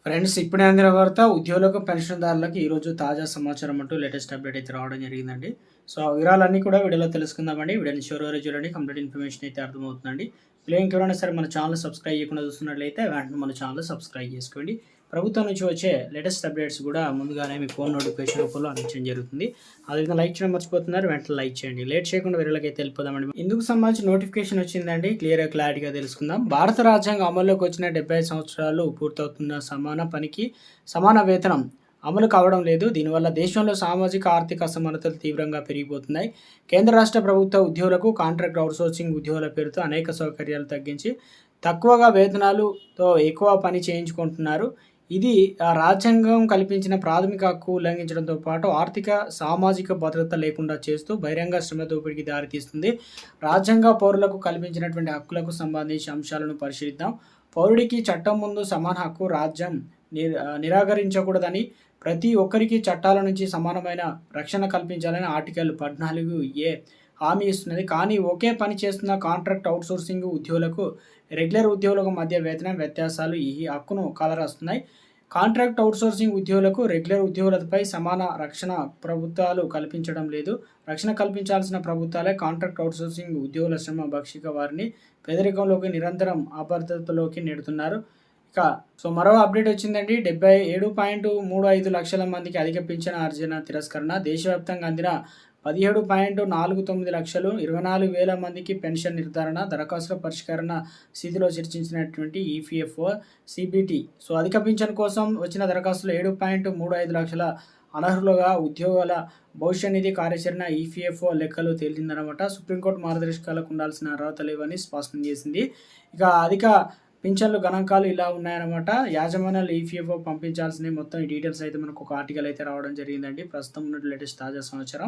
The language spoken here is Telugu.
ఫ్రెండ్స్ ఇప్పుడే అందిన వార్త ఉద్యోగులకు, పెన్షన్‌దారులకు ఈరోజు తాజా సమాచారం అంటూ లేటెస్ట్ అప్డేట్ అయితే రావడం జరిగిందండి. సో, ఆ వివరాలన్నీ కూడా వీడియోలో తెలుసుకుందామండి. వీడియోని చివరి వరకు చూడండి. కంప్లీట్ ఇన్ఫర్మేషన్ అయితే అర్థమవుతుందండి. ఇలా ఇంకెవరైనా సరే మన ఛానల్ సబ్స్క్రైబ్ చేయకుండా చూస్తున్నట్లయితే వెంటనే మన ఛానల్ సబ్స్క్రైబ్ చేసుకోండి. ప్రభుత్వం నుంచి వచ్చే లేటెస్ట్ అప్డేట్స్ కూడా ముందుగానే మీ ఫోన్ నోటిఫికేషన్ రూపంలో అందించడం జరుగుతుంది. అదేవిధంగా లైక్ చేయడం మర్చిపోతున్నారు. వెంటనే లైక్ చేయండి. లేట్ చేయకుండా వీడియోలకైతే వెళ్ళిపోదామండి. ఇందుకు సంబంధించి నోటిఫికేషన్ వచ్చిందండి. క్లారిటీగా తెలుసుకుందాం. భారత రాజ్యాంగం అమల్లోకి వచ్చిన 75 సంవత్సరాలు పూర్తవుతున్న సమాన పనికి సమాన వేతనం అమలు కావడం లేదు. దీనివల్ల దేశంలో సామాజిక ఆర్థిక అసమానతలు తీవ్రంగా పెరిగిపోతున్నాయి. కేంద్ర రాష్ట్ర ప్రభుత్వ ఉద్యోగులకు కాంట్రాక్ట్ అవుట్సోర్సింగ్ ఉద్యోగుల పేరుతో అనేక సౌకర్యాలు తగ్గించి తక్కువగా వేతనాలుతో ఎక్కువ పని చేయించుకుంటున్నారు. ఇది రాజ్యాంగం కల్పించిన ప్రాథమిక హక్కు ఉల్లంఘించడంతో పాటు ఆర్థిక, సామాజిక భద్రత లేకుండా చేస్తూ బహిరంగ శ్రమ దోపిడీకి దారితీస్తుంది. రాజ్యాంగ పౌరులకు కల్పించినటువంటి హక్కులకు సంబంధించిన అంశాలను పరిశీలిద్దాం. పౌరుడికి చట్టం ముందు సమాన హక్కు రాజ్యం నిరాకరించకూడదని, ప్రతి ఒక్కరికి చట్టాల నుంచి సమానమైన రక్షణ కల్పించాలని ఆర్టికల్ 14(a) హామీ ఇస్తున్నది. కానీ ఒకే పని చేస్తున్న కాంట్రాక్ట్ అవుట్సోర్సింగ్ ఉద్యోగులకు, రెగ్యులర్ ఉద్యోగులకు మధ్య వేతన వ్యత్యాసాలు ఈ హక్కును కాలరాస్తున్నాయి. కాంట్రాక్ట్ అవుట్సోర్సింగ్ ఉద్యోగులకు, రెగ్యులర్ ఉద్యోగులపై సమాన రక్షణ ప్రభుత్వాలు కల్పించడం లేదు. రక్షణ కల్పించాల్సిన ప్రభుత్వాలే కాంట్రాక్ట్ అవుట్సోర్సింగ్ ఉద్యోగుల శ్రమ భక్షిక వారిని పేదరికంలోకి, నిరంతరం అభద్రతలోకి నెడుతున్నారు. మరో అప్డేట్ వచ్చిందండి. 77.35 లక్షల మందికి అధిక పింఛన్ అర్జన తిరస్కరణ. దేశవ్యాప్తంగా అందిన 17.49 లక్షలు 24,000 మందికి పెన్షన్ నిర్ధారణ, దరఖాస్తుల పరిష్కరణ స్థితిలో చర్చించినటువంటి ఈపీఎఫ్ఓ, సిబిటి. అధిక పింఛన్ కోసం వచ్చిన దరఖాస్తులు 7.35 లక్షల అనర్హులుగా ఉద్యోగుల భవిష్య నిధి కార్యాచరణ ఈపీఎఫ్ఓ లెక్కలు తేలిందనమాట. సుప్రీంకోర్టు మార్గదర్శకాలకు ఉండాల్సిన అర్హత లేవని స్పష్టం చేసింది. అధిక పింఛన్లు గణాంకాలు ఇలా ఉన్నాయన్నమాట. యాజమాన్యాలు ఈపీఎఫ్ఓ పంపించాల్సిన మొత్తం ఈ డీటెయిల్స్ అయితే మనకు ఒక ఆర్టికల్ అయితే రావడం జరిగిందండి. ప్రస్తుతం ఉన్న లేటెస్ట్ తాజా సమాచారం.